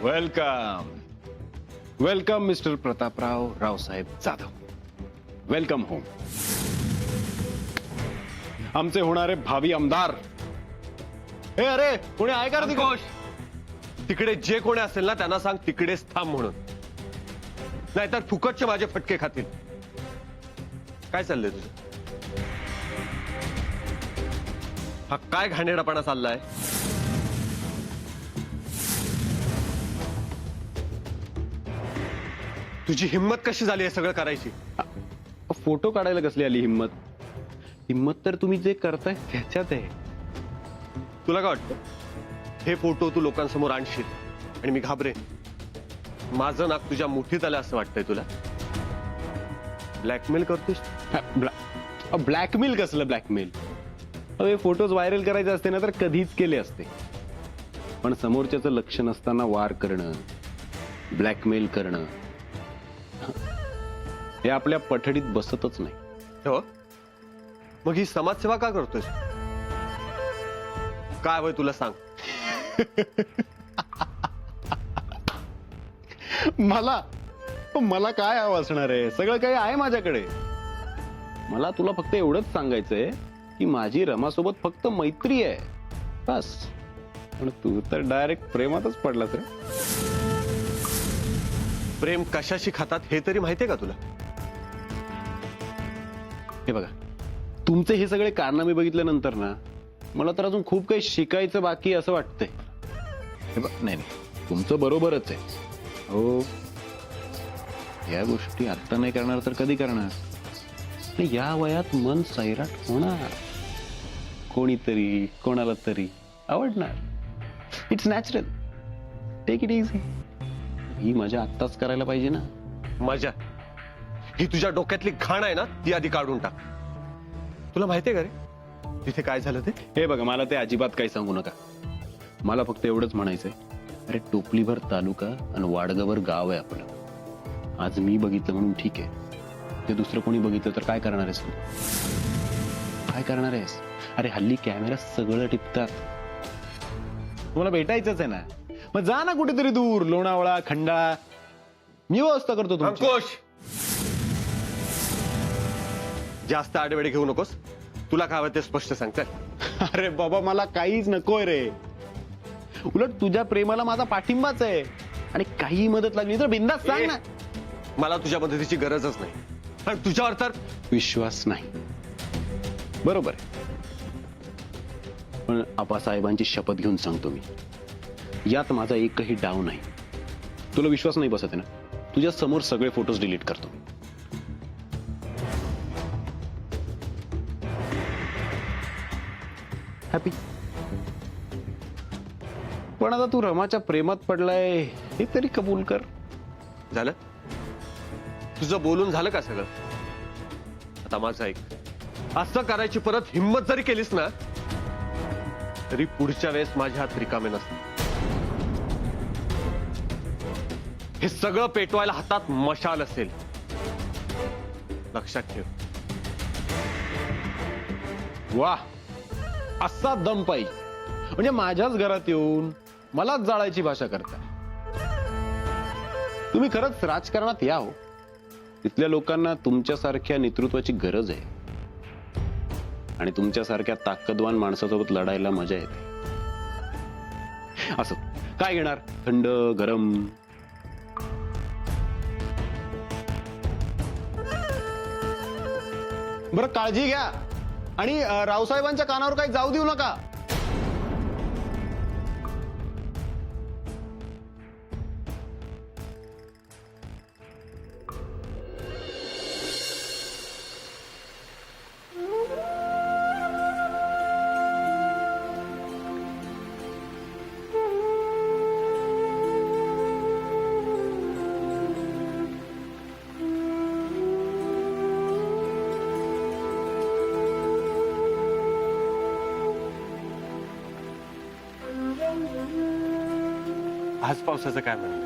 Welcome welcome mister Prataprao Raosaheb Jadhav. Welcome home. आमचे होणारे भावी आमदार. हे अरे कोणी आहे का रे तिकडे? तिकडे जे कोणी असेल ना त्यांना सांग तिकडेच थांब म्हणून, नाहीतर फुकटचे माझे फटके खातील. काय चाललंय तुझं? हा काय घाणेरडापणा चाललाय? तुझी हिम्मत कशी झाली हे सगळं करायची? फोटो काढायला कसली आली हिम्मत? हिम्मत तर तुम्ही जे करताय त्याच्यात आहे. तुला काय वाटतं हे फोटो तू लोकांसमोर आणशील आणि मी घाबरेन? माझं नाक तुझ्या मुठीत आलं असं वाटतंय तुला? ब्लॅकमेल करतोस? ब्लॅकमेल कसलं ब्लॅकमेल? अरे फोटोज व्हायरल करायचे असते ना तर कधीच केले असते. पण समोरच्याचं लक्ष नसताना वार करणं, ब्लॅकमेल करणं हे आपल्या पठडीत बसतच नाही. हो, मग ही समाजसेवा का करतोय? काय हवंय तुला सांग. मला काय हवं असणार आहे? सगळं काही आहे माझ्याकडे. मला तुला फक्त एवढंच सांगायचंय की माझी रमासोबत फक्त मैत्री आहे बस. पण तू तर डायरेक्ट प्रेमातच पडलास रे. प्रेम कशाशी खातात हे तरी माहितीये का तुला? हे बघा, तुमचे हे सगळे कारनामे बघितल्यानंतर ना मला तर अजून खूप काही शिकायचं बाकी असं वाटतंय. हे बघ, नाही तुमचं बरोबरच आहे. हो, या गोष्टी आता नाही करणार तर कधी करणार? या वयात मन सैराट होणार. कोणीतरी कोणाला तरी आवडणार. It's natural. Take it easy. ही मजा आत्ताच करायला पाहिजे ना. मजा ही तुझ्या डोक्यातली घाण आहे ना, ती आधी काढून टाक. तुला माहितीये का रे तिथे काय झालं ते? हे बघा, मला ते अजिबात काही सांगू नका. मला फक्त एवढंच म्हणायचंय, अरे टोपलीभर तालुका आणि वाडगावर गाव आहे आपलं. आज मी बघितलं म्हणून ठीक आहे, ते दुसरं कोणी बघितलं तर काय करणार आहेस तू? काय करणार आहेस? अरे हल्ली कॅमेरा सगळं टिपतात. तुम्हाला भेटायचंच आहे ना, मग जा ना कुठेतरी दूर, लोणावळा, खंडाळा. मी व्यवस्था करतो तुमची. अंकुश, जास्त आडवेडे घेऊ नकोस. तुला काय हवं ते स्पष्ट सांगते. अरे बाबा, मला काहीच नकोय रे. उलट तुझ्या प्रेमाला माझा पाठिंबाच आहे. आणि काही मदत लागली तर बिंदास सांग ना. मला तुझ्या मदतीची गरजच नाही आणि तुझ्यावर तर विश्वास नाही. बरोबर आहे. पण आबासाहेबांची शपथ घेऊन सांगतो मी, यात माझा एकही डाव नाही. तुला विश्वास नाही बसत आहे ना? तुझ्या समोर सगळे फोटोज डिलीट करतो. हॅपी? पण आता तू रमाच्या प्रेमात पडलाय हे तरी कबूल कर. झालं तुझं बोलून झालं का सगळं? आता माझं ऐक. असं करायची परत हिम्मत जरी केलीस ना तरी पुढच्या वेळेस माझ्या हात रिकामे नसते. हे सगळं पेटवायला हातात मशाल असेल, लक्षात ठेव. वाह, असा दम पाहिजे. म्हणजे माझ्याच घरात येऊन मलाच जाळायची भाषा करता. तुम्ही खरंच राजकारणात या हो. तिथल्या लोकांना तुमच्यासारख्या नेतृत्वाची गरज आहे आणि तुमच्यासारख्या ताकदवान माणसासोबत लढायला मजा येते. असं काय घेणार? थंड गरम? बरं, काळजी घ्या आणि रावसाहेबांच्या कानावर काही जाऊ देऊ नका. आज पावसाचं काय म्हणणं?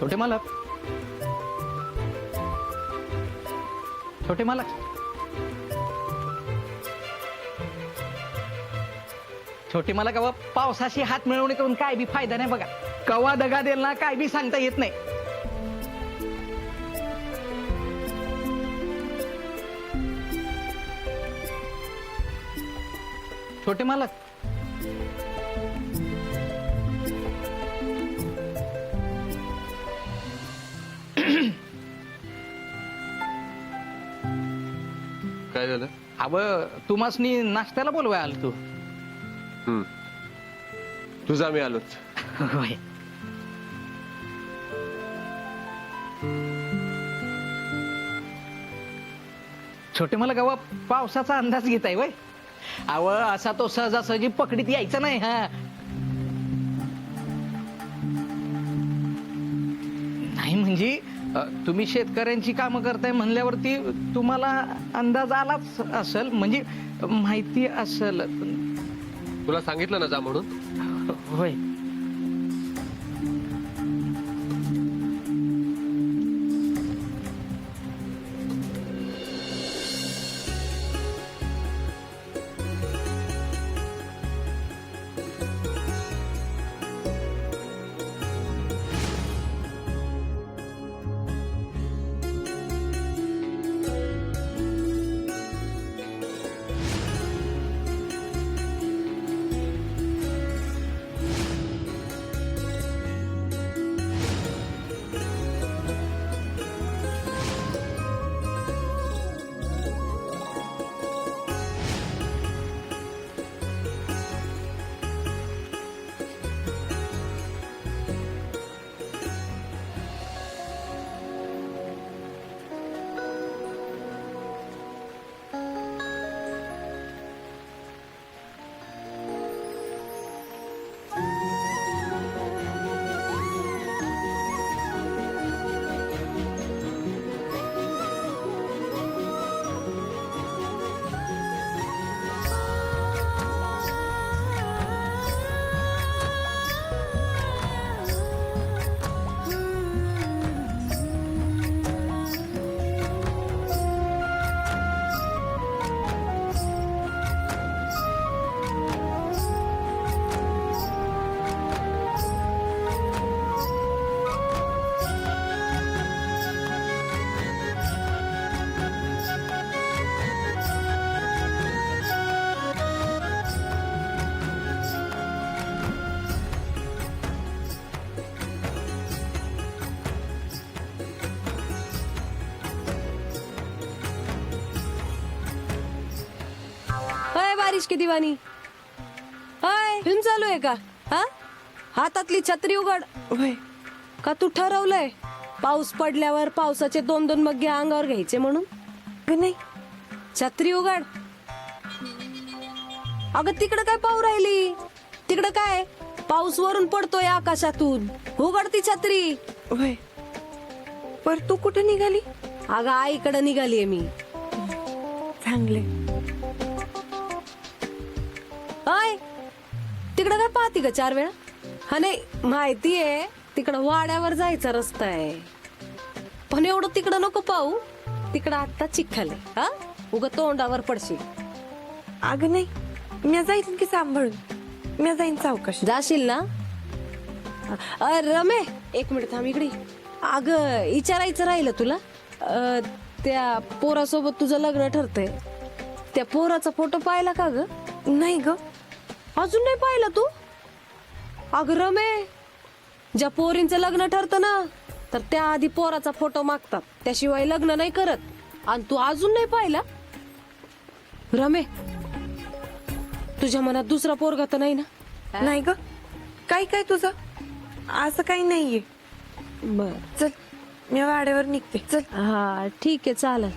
छोटे मालक, छोटे मालक, छोटे मालक, अहो पावसाशी हात मिळवणे करून काय बी फायदा नाही बघा. कवा दगा देईल ना काय बी सांगता येत नाही. छोटे मालक, काय झालं? अव तुम्हासनी नाश्त्याला बोलवाय आलो तू. तुझा मी आलोच. होय. छोटे मला गावा पावसाचा अंदाज घेताय वय. अव असा तो सहजासहजी पकडीत यायचा नाही. हा नाही म्हणजे तुम्ही शेतकऱ्यांची कामं करताय म्हणल्यावरती तुम्हाला अंदाज आलाच असेल, म्हणजे माहिती असेल. तुला सांगितलं ना जा म्हणून. होय. बारिश की दिवानी. हाय, फिल्म चालू आहे का? हा, हातातली छत्री उघड. होय का तू ठरवलंय पाऊस पडल्यावर पावसाचे 2-2 मग्गे अंगावर घ्यायचे म्हणून? नाही, छत्री उघड. अगं तिकडं काय पाहू राहिली? तिकडं काय पाऊस वरून पडतोय आकाशातून. उघड ती छत्री. होय, पर तू कुठे निघाली? अगं आईकडे निघालीये मी. चांगले. हाय, तिकडं काय पाहती ग 4 वेळा? हा नाही, माहितीये तिकडं वाड्यावर जायचा रस्ता आहे, पण एवढं तिकडं नको पाहू. तिकडं आता चिखल आहे. हा, उग तोंडावर पडशील. अगं नाही, मी जाईन की सांभाळून. मी जाईन सावकाश. जाशील ना? रमे, 1 मिनिट थांब इकडे. अगं विचारायचं राहिलं तुला. त्या पोरासोबत तुझं लग्न ठरतंय, त्या पोराचा फोटो पाहिला का ग? नाही ग, अजून नाही पाहिला तू? अगं रमे, ज्या पोरींचं लग्न ठरतं ना, तर त्या आधी पोराचा फोटो मागतात, त्याशिवाय लग्न नाही करत. आणि तू अजून नाही पाहिला? रमे, तुझ्या मनात दुसरा पोरगा तर नाही ना? नाही ग. काय काय तुझं? असं काही नाहीये. बर, चल मी वाड्यावर निघते. चल. हा ठीक आहे, चालेल.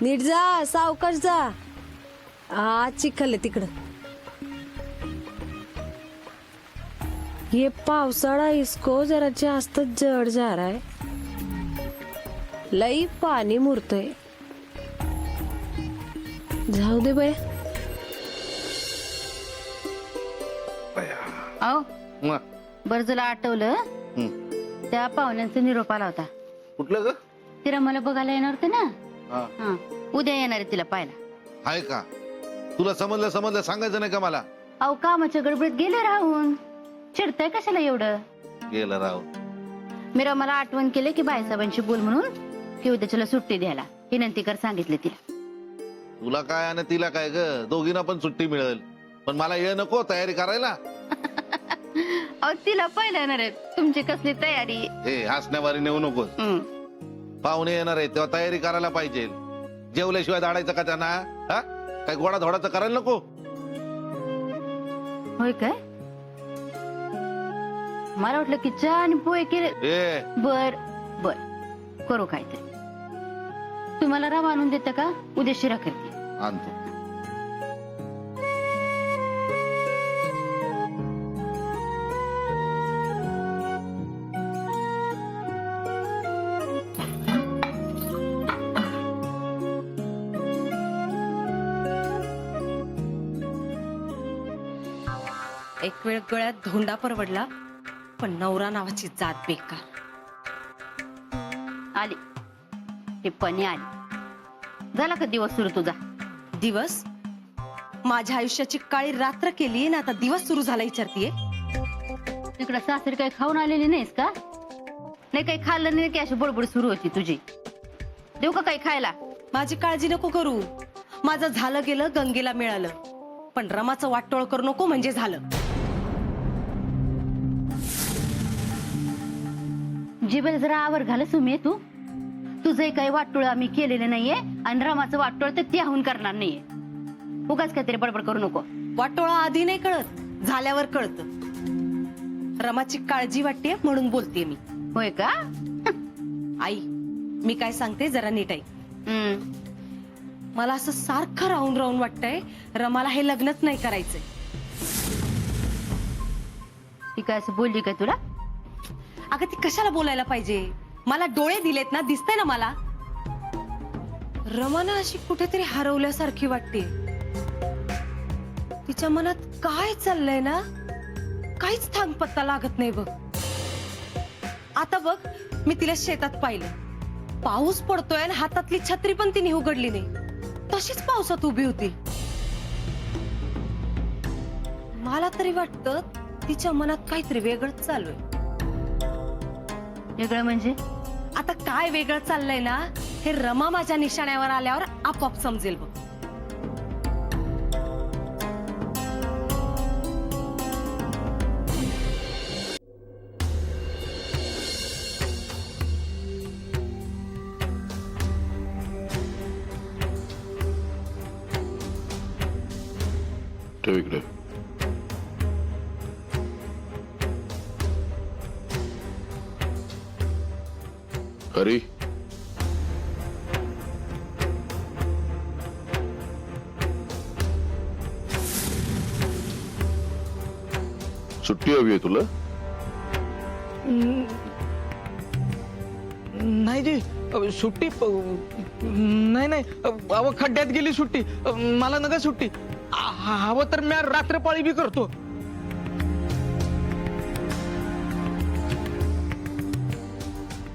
नीट जा, सावकाश जा. हा चिखल आहे तिकडं. ये पावसाळा इसको जरा जास्त जड जा रहा है. लई पाणी मुरतय. जाऊ दे बाय. अहो बरं, तुला आठवलं त्या पाहुण्यांचा निरोप आला होता. कुठलं ग? तिला मला बघायला येणार होते ना. हा. हा, उद्या येणार आहे तिला पाहायला. आहे का? तुला समजलं सांगायचं नाही का मला? अहो कामाच्या गडबडीत गेले राहून. चिडताय कशाला एवढं? गेलं राव. मी रमाला आठवण केले की बाईसाहेबांशी बोल म्हणून, की उद्याच्याला सुट्टी द्यायला विनंती कर सांगितले तिला. तुला काय आणि तिला काय ग? दोघींना पण सुट्टी मिळेल, पण मला ये नको तयारी करायला. अहो तिला पाहिलं येणार आहे, तुमची कसली तयारी? हे हसण्यावारी नेऊ नकोस. पाहुणे येणार आहे तेव्हा तयारी करायला पाहिजे. जेवल्याशिवाय दाडायचं का त्यांना? हा, काय गोडा धोडाचं करायला नको? होय काय? मला वाटलं की चहा आणि पोहे केले. ए बर बर, करू काहीतरी. तुम्हाला रवा आणून देता का? उद्या शिरा करते. आणतो. एक वेळ गळ्यात धोंडा परवडला, पण नवरा नावाची जात बेकार. आली टिप्पणी आली. झाला का दिवस सुरू तुझा? दिवस? माझ्या आयुष्याची काळी रात्र केली ना, आता दिवस सुरू झाला विचारतीये. तिकडं सासरी काही खाऊन आलेली नाहीस का? नाही काही खाल्लं नाही की अशी बडबड सुरू होती तुझी. देऊ का काही खायला? माझी काळजी नको करू. माझं झालं गेलं गंगेला मिळालं, पण रमाचं वाटोळ करू नको म्हणजे झालं. जिबेला जरा आवर घाल सुमे. तुझं काही वाटोळ आम्ही केलेलं नाहीये आणि रमाचं वाटोळ तर त्याहून करणार नाहीये. उगाच काहीतरी बडबड करू नको. वाटोळा आधी नाही कळत, झाल्यावर कळत. रमाची काळजी वाटते म्हणून बोलते मी. होय का? आई, मी काय सांगते जरा नीट ऐक. मला असं सारखं राहून राहून वाटतंय रमाला हे लग्नच नाही करायचंय. ती काय असं बोलली काय तुला? अगं ती कशाला बोलायला पाहिजे? मला डोळे दिलेत ना, दिसतंय ना मला. रमाना अशी कुठेतरी हरवल्यासारखी वाटते. तिच्या मनात काय चाललंय ना, काहीच थांग पत्ता लागत नाही बघ. आता बघ, मी तिला शेतात पाहिलं, पाऊस पडतोय आणि हातातली छत्री पण तिने उघडली नाही, तशीच पावसात उभी होती. मला तरी वाटतं तिच्या मनात काहीतरी वेगळंच चालू आहे. वेगळं म्हणजे? आता काय वेगळं चाललंय ना, हे रमा माझ्या निशाण्यावर आल्यावर आपोआप समजेल बघ. ठेव इकडे. हरी, सुट्टी हवी आहे तुला? नाही जी, सुट्टी नाही. अहो खड्ड्यात गेली सुट्टी. मला नका सुट्टी. हवं तर मी रात्रपाळी बी करतो.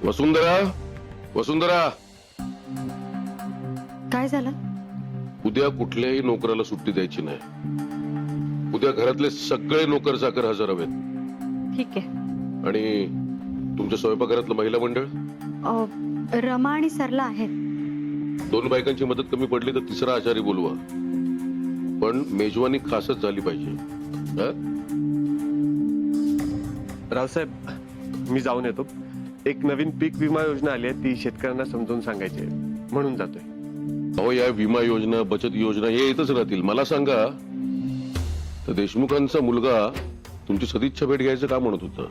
वसुंधरा, वसुंधरा, काय झालं? उद्या कुठल्याही नोकराला सुट्टी द्यायची नाही. उद्या घरातले सगळे नोकर चाकर हजर हवेत. ठीक आहे. आणि तुमच्या स्वयंपाकघरातलं महिला मंडळ, रमा आणि सरला आहेत. 2 बायकांची मदत कमी पडली तर 3रा आचारी बोलवा, पण मेजवानी खासच झाली पाहिजे. रावसाहेब, मी जाऊन येतो. एक नवीन पीक विमा योजना आली आहे, ती शेतकऱ्यांना समजावून सांगायची आहे म्हणून जातोय. अहो, या विमा योजना, बचत योजना हे येतच राहतील. मला सांगा, तर देशमुखांचा मुलगा तुमची सदिच्छा भेट घ्यायचं का म्हणत होता?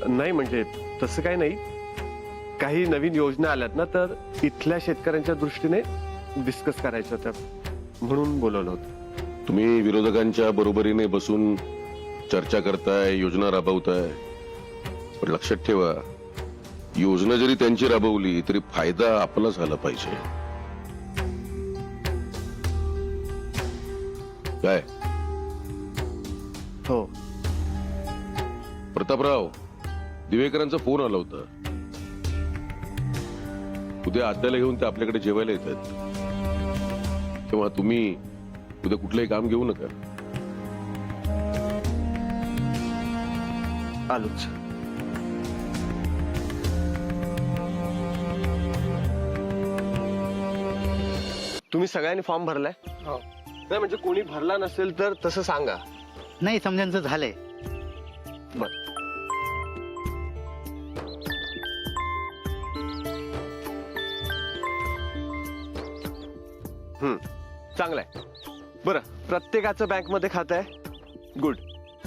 नाही म्हणजे तसं काही नाही. काही नवीन योजना आल्यात ना, तर इथल्या शेतकऱ्यांच्या दृष्टीने डिस्कस करायच्या होत्या म्हणून बोलवलं होतं. तुम्ही विरोधकांच्या बरोबरीने बसून चर्चा करताय, योजना राबवताय, पण लक्षात ठेवा, योजना जरी त्यांची राबवली तरी फायदा आपला झाला पाहिजे. काय हो. प्रतापराव, दिवेकरांचा फोन आला होता. उद्या आत्याला घेऊन ते आपल्याकडे जेवायला येतात. तेव्हा तुम्ही उद्या कुठलंही काम घेऊ नका. आलोच. तुम्ही सगळ्यांनी फॉर्म भरलाय? नाही म्हणजे कोणी भरला नसेल तर तसं सांगा. नाही, समजांचं झालंय. बर. चांगलंय. बरं, प्रत्येकाचं बँकमध्ये खातं आहे. गुड.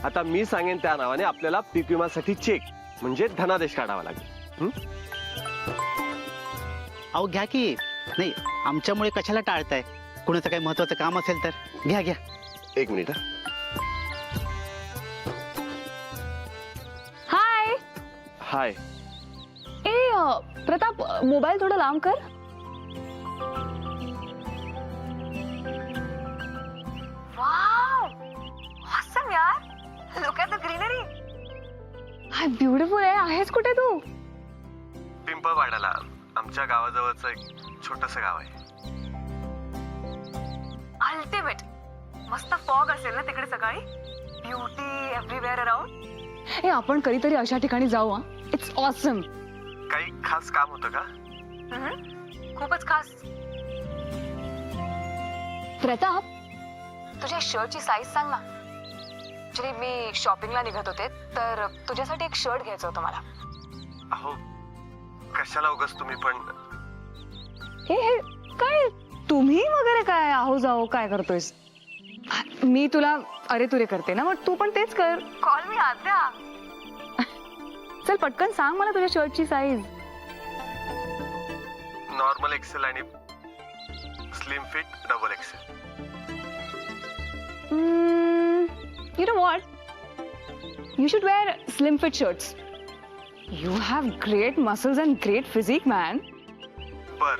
आता मी सांगेन त्या नावाने आपल्याला पीक विमासाठी चेक म्हणजे धनादेश काढावा लागेल. अहो घ्या की. नाही, आमच्यामुळे कशाला टाळताय? कुणाचं काही महत्वाचं काम असेल तर घ्या घ्या. एक मिनिट. हाय. हाय. ए प्रताप, मोबाईल थोडा लांब कर. वाव, ऑसम यार. Look at the greenery. High, beautiful आहे. आहेस कुठे तू? पिंपळवाड्याला, आमच्या गावाजवळचं एक छोटस गाव आहे. अल्टिमेट. मस्त फॉग असेल ना तिकडे सकाळी. Beauty everywhere around. ए, आपण कधीतरी अशा ठिकाणी जाऊ. हा, इट्स ऑसम. काही खास काम होतं का? खूपच खास. प्रताप, तुझ्या शर्टची साईज सांग ना. ऍक्च्युली मी शॉपिंगला निघत होते, तर तुझ्यासाठी एक शर्ट घ्यायचं होतं मला. अहो, कशाला उगाच तुम्ही पण. हे काय तुम्ही वगैरे काय आहो जाओ काय करतोयस? मी तुला अरे तुरे करते ना, मग तू पण तेच कर. कॉल मी आद्या. चल पटकन सांग मला तुझ्या शर्टची साईज. नॉर्मल एक्सेल आणि slim fit double XL. You know what? You should wear slim fit shirts. You have great muscles and great physique, man. बर,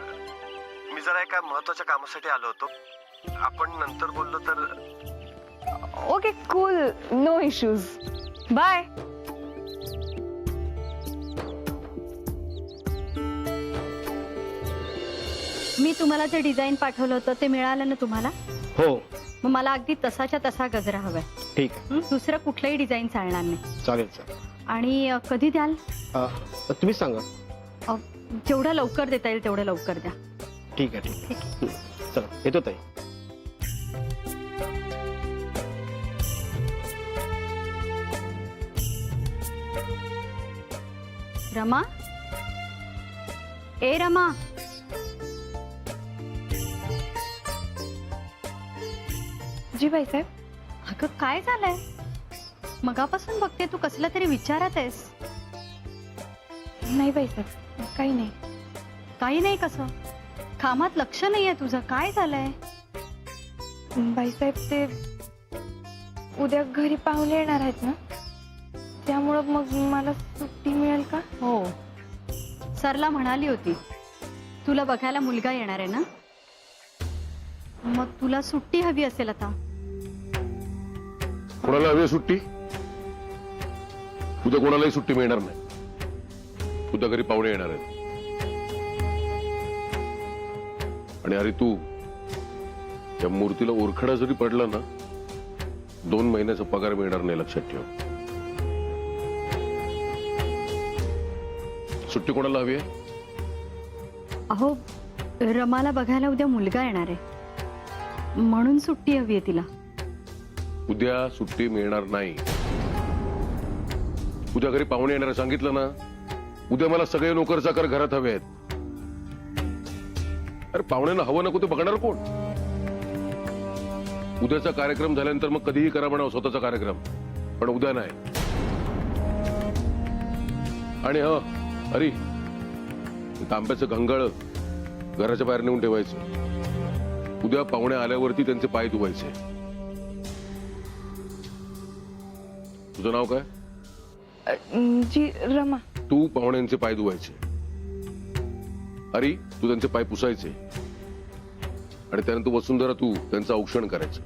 मी जरा एका महत्वाच्या कामासाठी आलो होतो. आपण नंतर बोललो तर. Okay, cool. No issues. Bye. मी तुम्हाला जे डिझाईन पाठवलं होतं ते मिळालं ना तुम्हाला? हो, मग मला अगदी तसाच्या तसा गजरा हवाय. ठीक आहे. दुसरं कुठलंही डिझाईन चालणार नाही. चालेल चालेल. आणि कधी द्याल? तुम्हीच सांगा. जेवढं लवकर देता येईल तेवढं लवकर द्या. ठीक आहे ठीक आहे. चला, येतो ताई. रमा, ए रमा. जी बाईसाहेब. अगं काय झालंय? मगापासून बघते तू कसला तरी विचारात आहेस. नाही बाईसाहेब, काही नाही. काही नाही कसं? कामात लक्ष नाहीये तुझं. काय झालंय? बाईसाहेब, ते उद्या घरी पाहुणे येणार आहेत ना, त्यामुळं मग मला सुट्टी मिळेल का? हो, सरला म्हणाली होती तुला बघायला मुलगा येणार आहे ना, मग तुला सुट्टी हवी असेल आता. कोणाला हवी आहे सुट्टी? उद्या कोणालाही सुट्टी मिळणार नाही. उद्या घरी पाहुणे येणार आहेत. आणि अरे तू त्या मूर्तीला ओरखडा जरी पडला ना, 2 महिन्याचा पगार मिळणार नाही, लक्षात ठेव. सुट्टी कोणाला हवी आहे? अहो, रमाला बघायला उद्या मुलगा येणार आहे म्हणून सुट्टी हवी आहे तिला. उद्या सुट्टी मिळणार नाही. उद्या घरी पाहुणे येणार आहे, सांगितलं ना. उद्या मला सगळे नोकर चाकर घरात हवे आहेत. अरे पाहुण्यांना हवं नको ते बघणार कोण? उद्याचा कार्यक्रम झाल्यानंतर मग कधीही करा म्हणावं स्वतःचा कार्यक्रम, पण उद्या नाही. आणि अरे तांब्याचं घंगाळ घराच्या बाहेर नेऊन ठेवायचं. उद्या पाहुणे आल्यावरती त्यांचे पाय धुवायचे. तुझं नाव काय? जी रमा. तू पाहुण्यांचे पाय धुवायचे. अरे तू त्यांचे पाय पुसायचे. आणि त्यानंतर वसुंधरा तू त्यांचं औक्षण करायचं.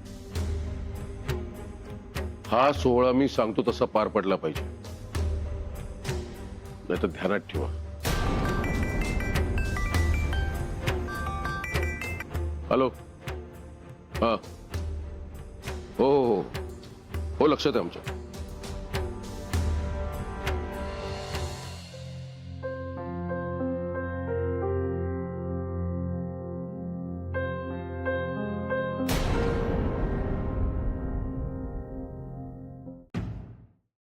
हा सोहळा मी सांगतो तसा पार पडला पाहिजे, नाही तर ध्यानात ठेवा. हॅलो. हा. हो हो हो हो, लक्षात आहे आमच्या.